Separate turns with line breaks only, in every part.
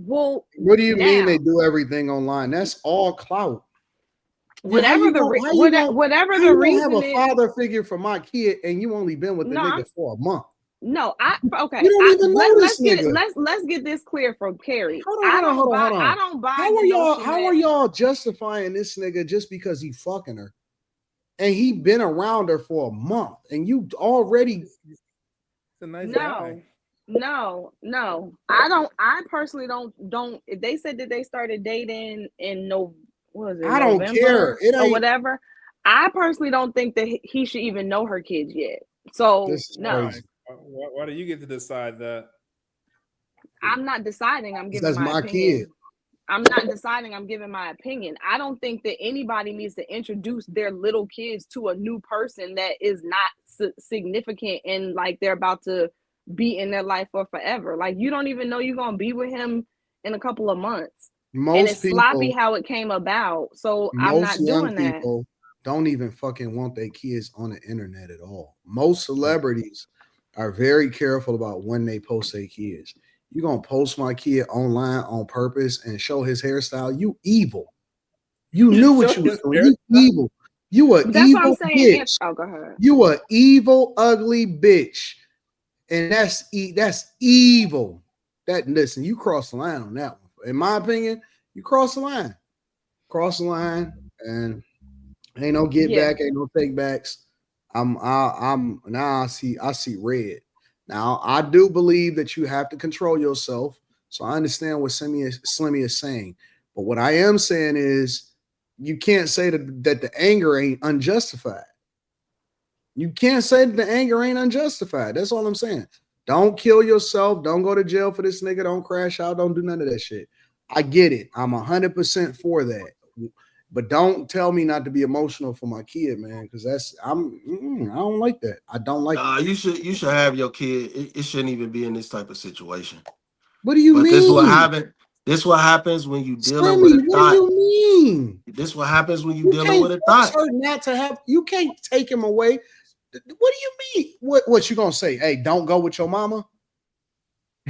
Well,
what do you mean they do everything online? That's all clout.
Whatever the reason
have a
is,
father figure for my kid, and you only been with the nigga for a month.
No, okay.
You don't even know this nigga.
Let's get this clear from Carrie.
Hold on.
I don't buy.
How are y'all justifying this nigga just because he fucking her, and he been around her for a month, and you already?
It's a nice guy.
No. I don't. I personally don't. They said that they started dating in
I don't care.
It or whatever. I personally don't think that he should even know her kids yet. So no.
Crazy. Why do you get to decide that?
I'm not deciding. I'm giving my opinion. Kid. I'm not deciding. I'm giving my opinion. I don't think that anybody needs to introduce their little kids to a new person that is not significant and like they're about to be in their life for forever. Like you don't even know you're gonna be with him in a couple of months. And it's sloppy how it came about. So I'm not doing that.
Don't even fucking want their kids on the internet at all. Most celebrities are very careful about when they post their kids. You gonna post my kid online on purpose and show his hairstyle? You evil. You knew what you was doing. You evil. You a
that's
evil
what I'm saying.
bitch.
Oh, go ahead.
You a evil, ugly bitch, and that's evil. That listen, you crossed the line on that one. In my opinion, you crossed the line. Cross the line, and ain't no get back, ain't no take backs. I'm now I see red. Now I do believe that you have to control yourself. So I understand what Slimmy is saying. But what I am saying is you can't say that the anger ain't unjustified. You can't say that the anger ain't unjustified. That's all I'm saying. Don't kill yourself. Don't go to jail for this nigga. Don't crash out. Don't do none of that shit. I get it. I'm 100% for that. But don't tell me not to be emotional for my kid, man, because I don't like that. I don't like that.
You should have your kid. It shouldn't even be in this type of situation.
What do you mean?
This what happens when you dealing with a thought.
What do you mean?
This what happens when you dealing with a thought.
Not to have, you can't take him away. What do you mean? What you gonna say? Hey, don't go with your mama?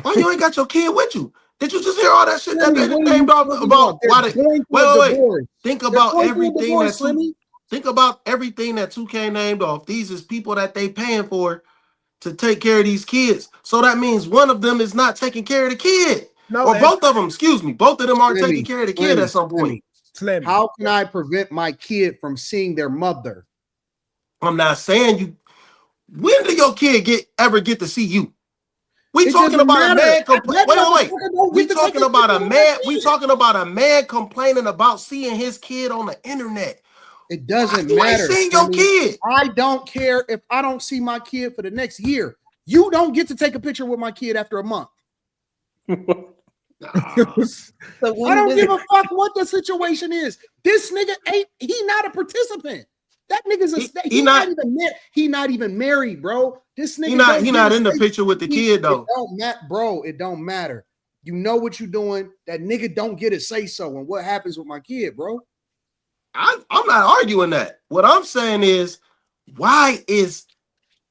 Why you ain't got your kid with you? Did you just hear all that shit that they named off about why they wait. Think about everything about everything that 2K named off. These is people that they paying for to take care of these kids. So that means one of them is not taking care of the kid. Or both of them, excuse me. Both of them aren't taking care of the kid at some point.
How can I prevent my kid from seeing their mother?
I'm not saying you. When do your kid ever get to see you? We talking about a man. Wait. We talking about a man. We talking about a man complaining about seeing his kid on the internet.
It doesn't matter.
You ain't seen your kid.
I don't care if I don't see my kid for the next year. You don't get to take a picture with my kid after a month. I don't give a fuck what the situation is. This nigga he not a participant. That nigga's he not even married, bro. This nigga
he not in the picture with the kid though.
It don't matter. You know what you're doing. That nigga don't get to say so. And what happens with my kid, bro?
I'm not arguing that. What I'm saying is, why is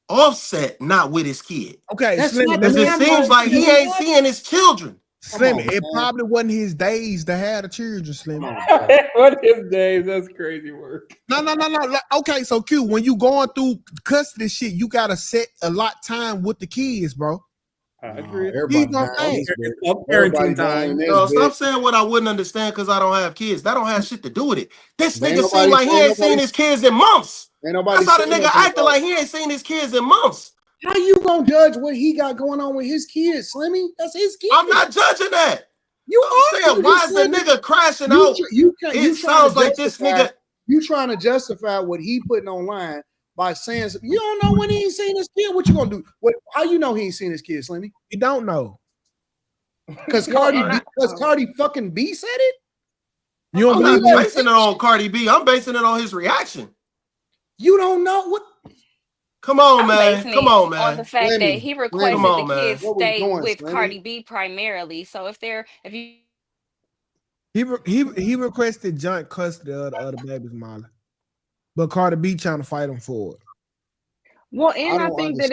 Offset not with his kid?
Okay,
because it seems like he ain't seeing his children.
Slim, it probably wasn't his days to have the children, Slim.
What his days? That's crazy work.
No. Okay, so Q, when you going through custody shit, you gotta set a lot time with the kids, bro.
I agree.
Parenting time.
No, stop saying what I wouldn't understand because I don't have kids. That don't have shit to do with it. This nigga seem like he ain't seen his kids in months. That's how the nigga acting like he ain't seen his kids in months.
How you gonna judge what he got going on with his kids, Slimmy? That's his kid.
I'm not judging that.
You are
saying why is the nigga crashing out? It sounds like this nigga.
You trying to justify what he putting online by saying you don't know when he ain't seen his kid. What you gonna do? How you know he ain't seen his kid, Slimmy?
You don't know.
Because Cardi fucking B said it.
I'm not basing it on Cardi B. I'm basing it on his reaction.
You don't know what.
Come on, man. Come on, man.
On the fact that he requested the kids stay with Cardi B primarily. So
he requested joint custody of the other babies, Molly. But Cardi B trying to fight him for it.
Well, and I think that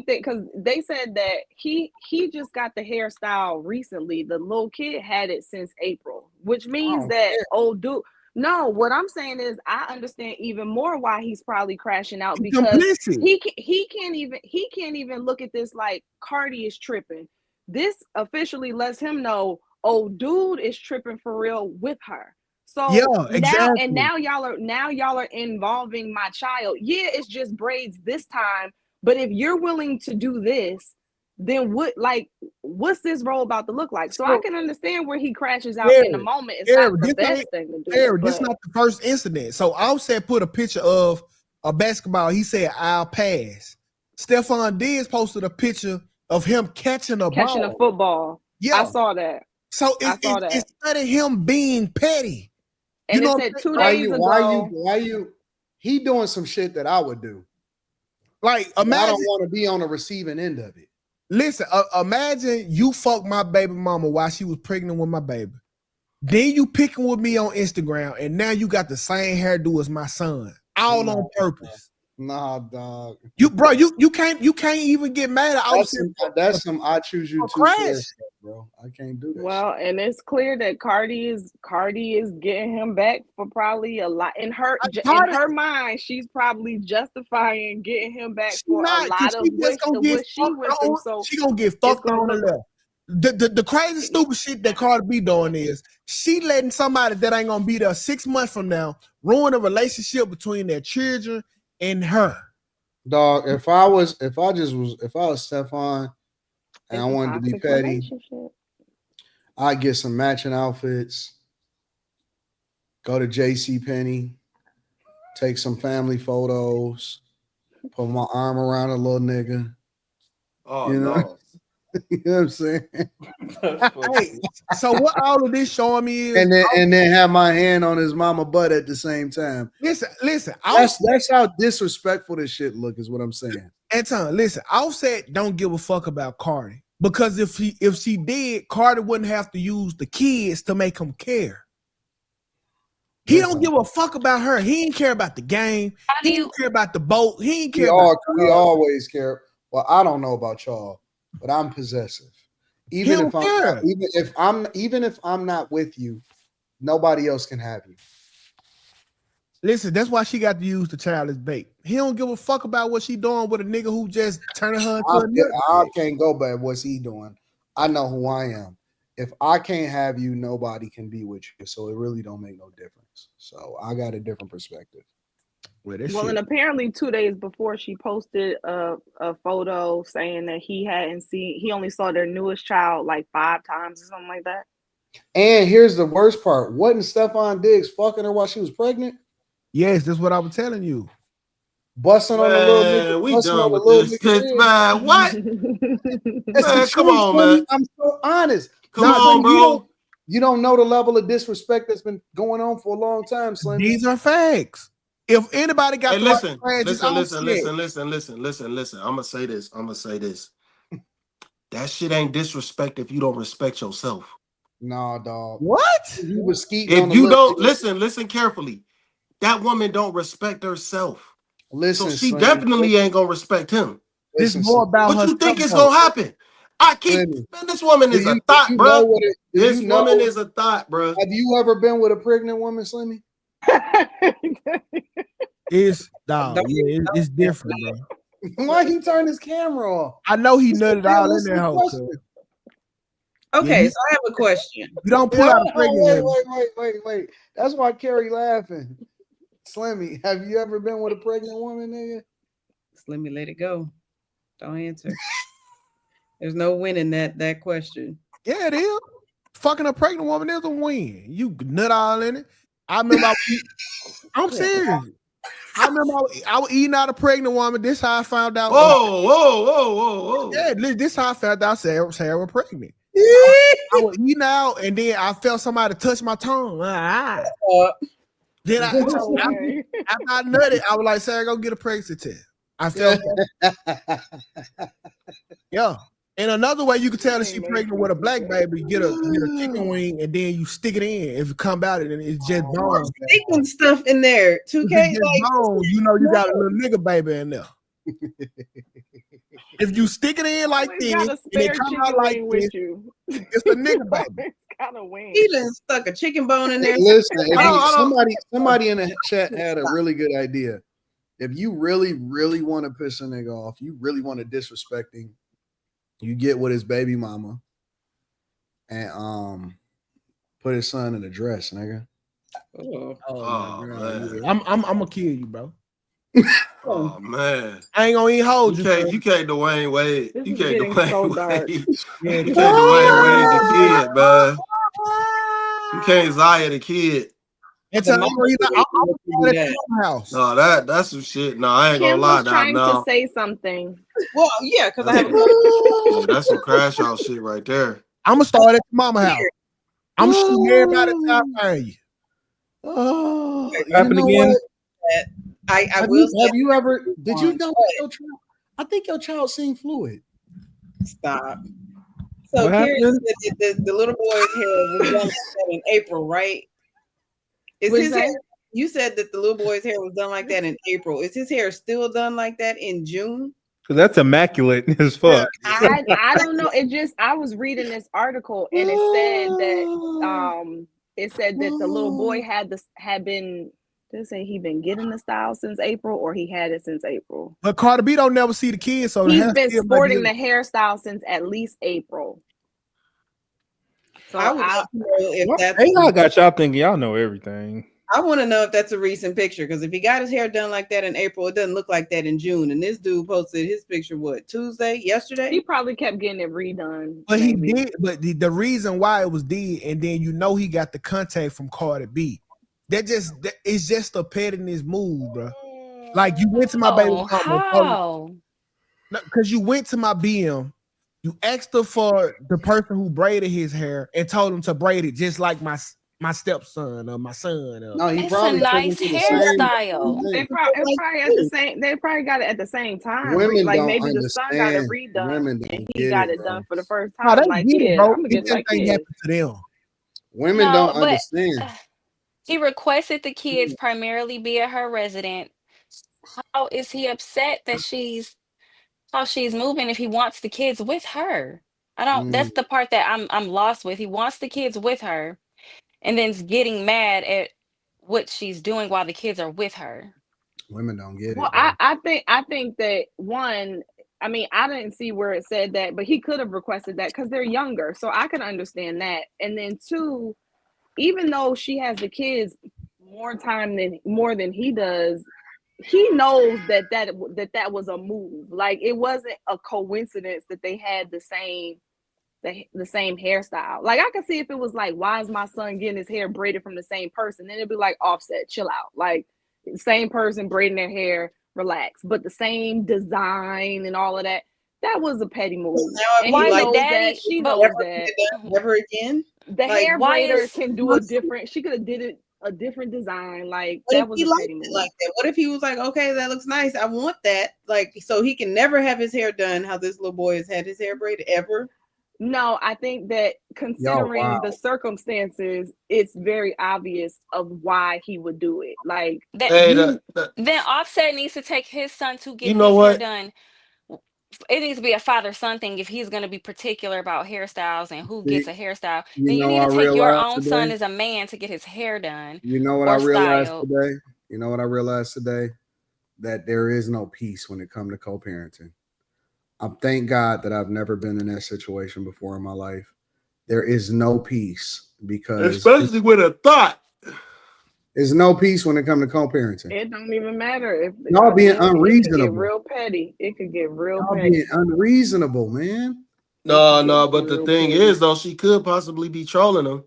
because they said that he just got the hairstyle recently. The little kid had it since April, which means that old dude. No, what I'm saying is I understand even more why he's probably crashing out because he can't even look at this like Cardi is tripping. This officially lets him know old dude is tripping for real with her. So now y'all are involving my child. Yeah, it's just braids this time. But if you're willing to do this, then what's this role about to look like? So I can understand where he crashes out in the moment. It's not the best thing to do.
This is not the first incident. So Offset put a picture of a basketball. He said, "I'll pass." Stefon Diggs posted a picture of him catching a
football. Yeah, I saw that.
So instead of him being petty.
And it said 2 days ago.
Why you? He doing some shit that I would do.
Like, imagine,
I don't want to be on the receiving end of it.
Listen, imagine you fucked my baby mama while she was pregnant with my baby. Then you picking with me on Instagram, and now you got the same hairdo as my son, all on purpose.
Nah, dog.
You can't even get mad at.
That's some I choose you too, bro. I can't do that.
Well, and it's clear that Cardi is getting him back for probably a lot. In her mind, she's probably justifying getting him back for a lot of what she went through. So
she gonna get fucked on the left. The crazy stupid shit that Cardi B doing is she letting somebody that ain't gonna be there 6 months from now ruin a relationship between their children and her.
Dog, if I was Stefon and I wanted to be petty, I'd get some matching outfits, go to JCPenney, take some family photos, put my arm around a little nigga.
Oh, no.
You know what I'm saying?
Hey, so what all of this showing me is,
and then have my hand on his mama butt at the same time.
Listen.
That's how disrespectful this shit look. Is what I'm saying.
Anton, listen. Offset don't give a fuck about Cardi because if she did, Cardi wouldn't have to use the kids to make him care. He don't give a fuck about her. He ain't care about the game. He don't care about the boat. He ain't care.
We always care. Well, I don't know about y'all. But I'm possessive. Even if I'm not with you, nobody else can have you.
Listen, that's why she got to use the child as bait. He don't give a fuck about what she doing with a nigga who just turning her into a nigga.
I can't go by what's he doing. I know who I am. If I can't have you, nobody can be with you. So it really don't make no difference. So I got a different perspective.
Well, and apparently 2 days before she posted a photo saying that he only saw their newest child like 5 times or something like that.
And here's the worst part. Wasn't Stefon Diggs fucking her while she was pregnant?
Yes, that's what I was telling you.
Busting on the little
we done with this, man. What? Man, come on, man.
I'm so honest.
Come on, bro.
You don't know the level of disrespect that's been going on for a long time, Slim.
These are facts. If anybody got
listen. I'm gonna say this. That shit ain't disrespect if you don't respect yourself.
Nah, dog.
What?
He was skeeting.
If you don't listen carefully, that woman don't respect herself.
Listen,
so she definitely ain't gonna respect him.
This is more about
what you think is gonna happen. This woman is a thought, bro. This woman is a thought, bro.
Have you ever been with a pregnant woman, Slimmy?
It's different, bro.
Why he turn his camera off?
I know he nutted all in there.
Okay, so I have a question.
You don't pull out a pregnant woman.
Wait. That's why Carrie laughing. Slimmy, have you ever been with a pregnant woman, nigga?
Slimmy, let it go. Don't answer. There's no winning that question.
Yeah, it is. Fucking a pregnant woman is a win. You nut all in it. I remember I'm serious. I remember I was eating out a pregnant woman. This how I found out.
Whoa.
Yeah, this how I found out Sarah was pregnant. I was eating out, and then I felt somebody touch my tongue. Then after I nutted, I was like, Sarah, go get a pregnancy test. I felt that. Yeah. And another way you can tell that she's pregnant with a black baby, get a chicken wing, and then you stick it in. If you come out, and it's just bones.
Sticking stuff in there. 2K,
bones, you know you got a little nigga baby in there. If you stick it in like this and it come out like this, it's a nigga baby.
He done stuck a chicken bone in there.
Listen, somebody in the chat had a really good idea. If you really, really want to piss a nigga off, you really want to disrespect him, you get with his baby mama and put his son in a dress, nigga.
Oh man. Yeah. I'm gonna kill you, bro.
Oh man,
I ain't gonna even hold you.
You can't Dwayne Wade. You can't Dwayne Wade. You can't
Dwayne
Wade the kid, man. You can't Zaya the kid.
It's a house.
No, that's some shit. No, I ain't
Kim
gonna lie.
was trying to say something.
Well, yeah, because I have.
Yeah, that's some crash out shit right there.
I'm gonna start at the mama house. I'm shooting everybody top around you.
Oh,
happen again.
Have you ever? Did you know your child? I think your child seemed fluid.
Stop. So Karen said the little boy's hair was done like that in April, right? Is his hair? You said that the little boy's hair was done like that in April. Is his hair still done like that in June?
Because that's immaculate as fuck.
I don't know. I was reading this article and it said that the little boy had been. Did it say he been getting the style since April or he had it since April?
But Cardi B don't never see the kids, so
he's been sporting the hairstyle since at least April. So
I would know if that's.
Hey, y'all got y'all thinking y'all know everything.
I want to know if that's a recent picture because if he got his hair done like that in April, it doesn't look like that in June. And this dude posted his picture yesterday?
He probably kept getting it redone.
But maybe. He did. But the reason why it was did, and then he got the contact from Cardi B. It's just a pettiness move, bro. Like you went to my baby mama. Because you went to my BM, you asked her for the person who braided his hair and told him to braid it just like my stepson or my son.
No, he
it's
probably
a nice hairstyle.
They probably got it at the same time.
Women
like
don't
maybe
understand.
the son got it redone and he got it done for the first time.
No, they
like,
get it, bro.
I'm gonna get like
happened to them.
Women don't understand.
He requested the kids primarily be at her resident. How is he upset that she's moving if he wants the kids with her? I don't. That's the part that I'm lost with. He wants the kids with her, and then's getting mad at what she's doing while the kids are with her.
Women don't get it.
Well, I think that one. I mean, I didn't see where it said that, but he could have requested that because they're younger, so I can understand that. And then two, even though she has the kids more than he does, he knows that was a move. Like it wasn't a coincidence that they had the same hairstyle. Like I could see if it was like, why is my son getting his hair braided from the same person? Then it'd be like, Offset, chill out. Like same person braiding their hair, relax. But the same design and all of that. That was a petty move. And
why
he knows
daddy,
that. She knows that.
Never again.
The hair braider can do a different. She could have did it a different design. Like that was a petty move.
Like that. What if he was like, okay, that looks nice. I want that. Like so he can never have his hair done. How this little boy has had his hair braided ever.
No, I think that considering the circumstances, it's very obvious of why he would do it. Like
then Offset needs to take his son to get his hair done. It needs to be a father-son thing if he's going to be particular about hairstyles and who gets a hairstyle. Then you need to take your own son as a man to get his hair done.
You know what I realized today? You know what I realized today? That there is no peace when it comes to co-parenting. I thank God that I've never been in that situation before in my life. There is no peace because
especially with a thought.
There's no peace when it comes to co-parenting.
It don't even matter if
y'all being unreasonable.
It could get real petty. It could get real petty.
Being unreasonable, man.
No, but the thing is, though, she could possibly be trolling him.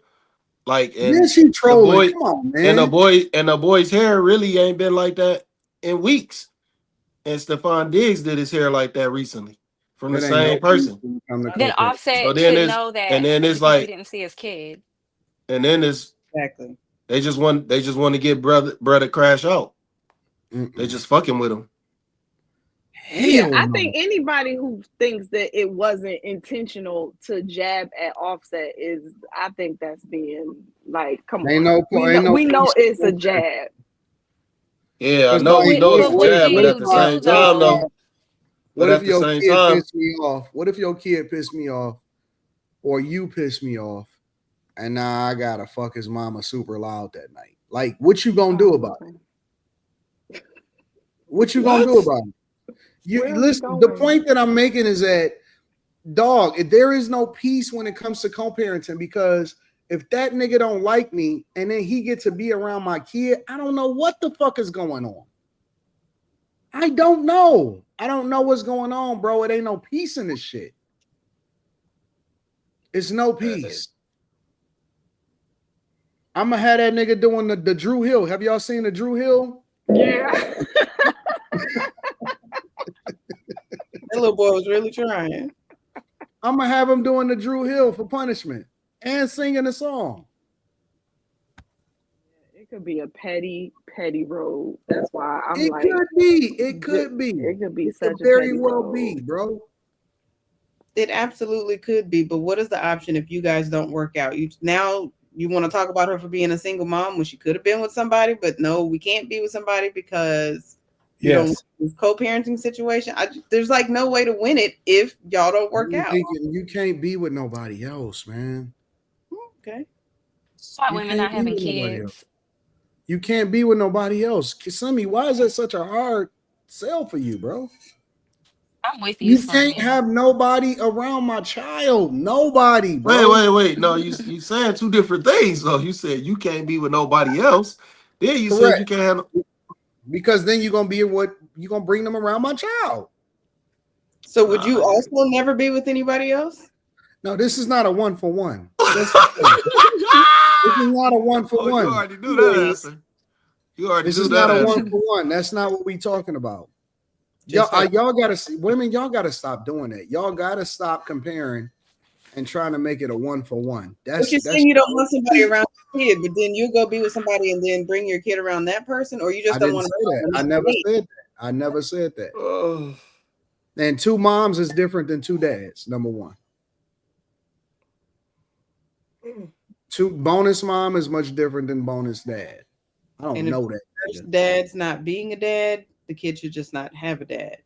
Like, and
then she trolling. Come on, man.
And the boy's hair really ain't been like that in weeks. And Stefon Diggs did his hair like that recently from the same person.
Then Offset should know that.
And then it's like
he didn't see his kid.
And then it's
exactly.
They just want to get brother to crash out. They just fucking with him.
Yeah, I think anybody who thinks that it wasn't intentional to jab at Offset I think that's being like, come on. We know it's a jab.
Yeah, I know we know it's a jab, but at the same time, though.
What if your kid pissed me off? What if your kid pissed me off, or you piss me off, and now I gotta fuck his mama super loud that night? Like, what you gonna do about it? What you gonna do about it? You listen. The point that I'm making is that, dog, there is no peace when it comes to co-parenting, because if that nigga don't like me and then he gets to be around my kid, I don't know what the fuck is going on. I don't know. I don't know what's going on, bro. It ain't no peace in this shit. It's no peace. I'm gonna have that nigga doing the Drew Hill. Have y'all seen the Drew Hill?
Yeah.
That little boy was really trying.
I'm gonna have him doing the Drew Hill for punishment and singing a song.
It could be a petty road. That's why I'm
it
like,
could be. It could be.
It could be
it
such
could
a
very
petty
well
road.
be, bro.
It absolutely could be, but what is the option if you guys don't work out? You want to talk about her for being a single mom when she could have been with somebody, but no, we can't be with somebody because you don't want this co-parenting situation. There's like no way to win it if y'all don't work out.
You can't be with nobody else, man.
Okay.
Why women not having kids?
You can't be with nobody else. Simi, why is that such a hard sell for you, bro?
I'm with you.
You can't have nobody around my child. Nobody,
bro. Wait. No, you saying two different things. though. You said you can't be with nobody else. Then you said you can't have.
Because then you're gonna bring them around my child.
So would you also never be with anybody else?
No, this is not a 1-for-1. This is not a 1-for-1.
You already knew that answer.
This is not a 1-for-1. That's not what we talking about. Y'all gotta see, women, y'all gotta stop doing that. Y'all gotta stop comparing and trying to make it a 1-for-1.
But you're saying you don't want somebody around your kid, but then you go be with somebody and then bring your kid around that person, or you just don't want to
say that. I never said that. And two moms is different than two dads, number one. Two bonus mom is much different than bonus dad. I don't know that.
Dad's not being a dad. The kid should just not have a dad.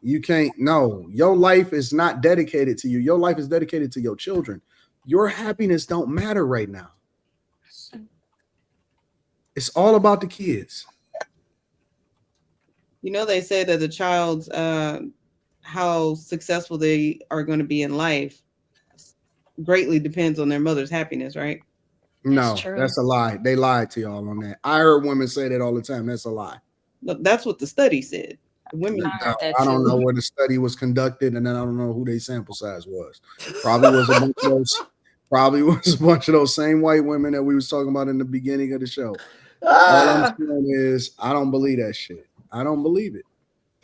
You can't. No, your life is not dedicated to you. Your life is dedicated to your children. Your happiness don't matter right now. It's all about the kids.
You know, they say that the child's how successful they are going to be in life greatly depends on their mother's happiness, right?
No, that's a lie. They lied to y'all on that. I heard women say that all the time. That's a lie.
Look, that's what the study said. Women,
I don't know where the study was conducted, and then I don't know who their sample size was. Probably was a bunch of those same white women that we was talking about in the beginning of the show. All I'm saying is I don't believe that shit. I don't believe it.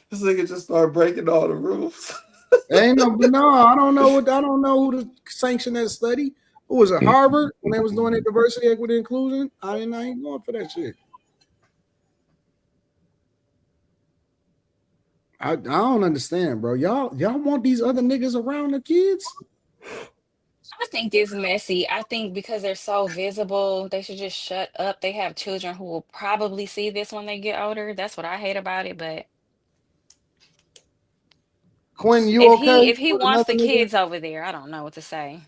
This nigga just started breaking all the rules.
I don't know who to sanction that study. Who was it? Harvard when they was doing it, diversity, equity, inclusion. I ain't going for that shit. I don't understand, bro. Y'all want these other niggas around the kids?
I think it's messy. I think because they're so visible, they should just shut up. They have children who will probably see this when they get older. That's what I hate about it. But
Quinn, you okay?
If he wants the kids over there, I don't know what to say.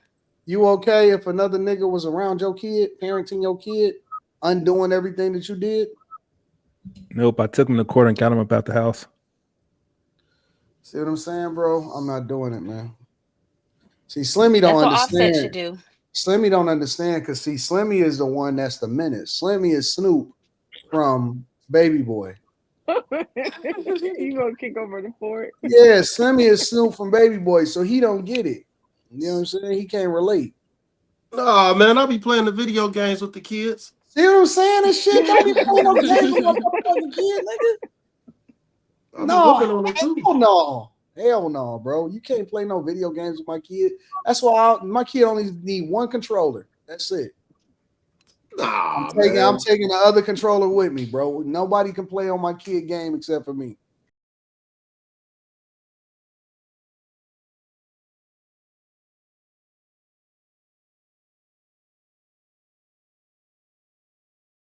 You okay if another nigga was around your kid, parenting your kid, undoing everything that you did?
Nope, I took him to court and got him up out the house.
See what I'm saying, bro? I'm not doing it, man. See, Slimmy don't understand.
Offset should do.
Slimmy don't understand because see, Slimmy is the one that's the menace. Slimmy is Snoop from Baby Boy.
You gonna kick over the fort?
Yeah, Slimmy is Snoop from Baby Boy, so he don't get it. You know what I'm saying? He can't relate.
Nah, man, I'll be playing the video games with the kids.
See what I'm saying? This shit don't be playing no games with my motherfucking kid, nigga. No. Hell no, bro. You can't play no video games with my kid. That's why my kid only need one controller. That's it.
Nah,
I'm taking the other controller with me, bro. Nobody can play on my kid game except for me.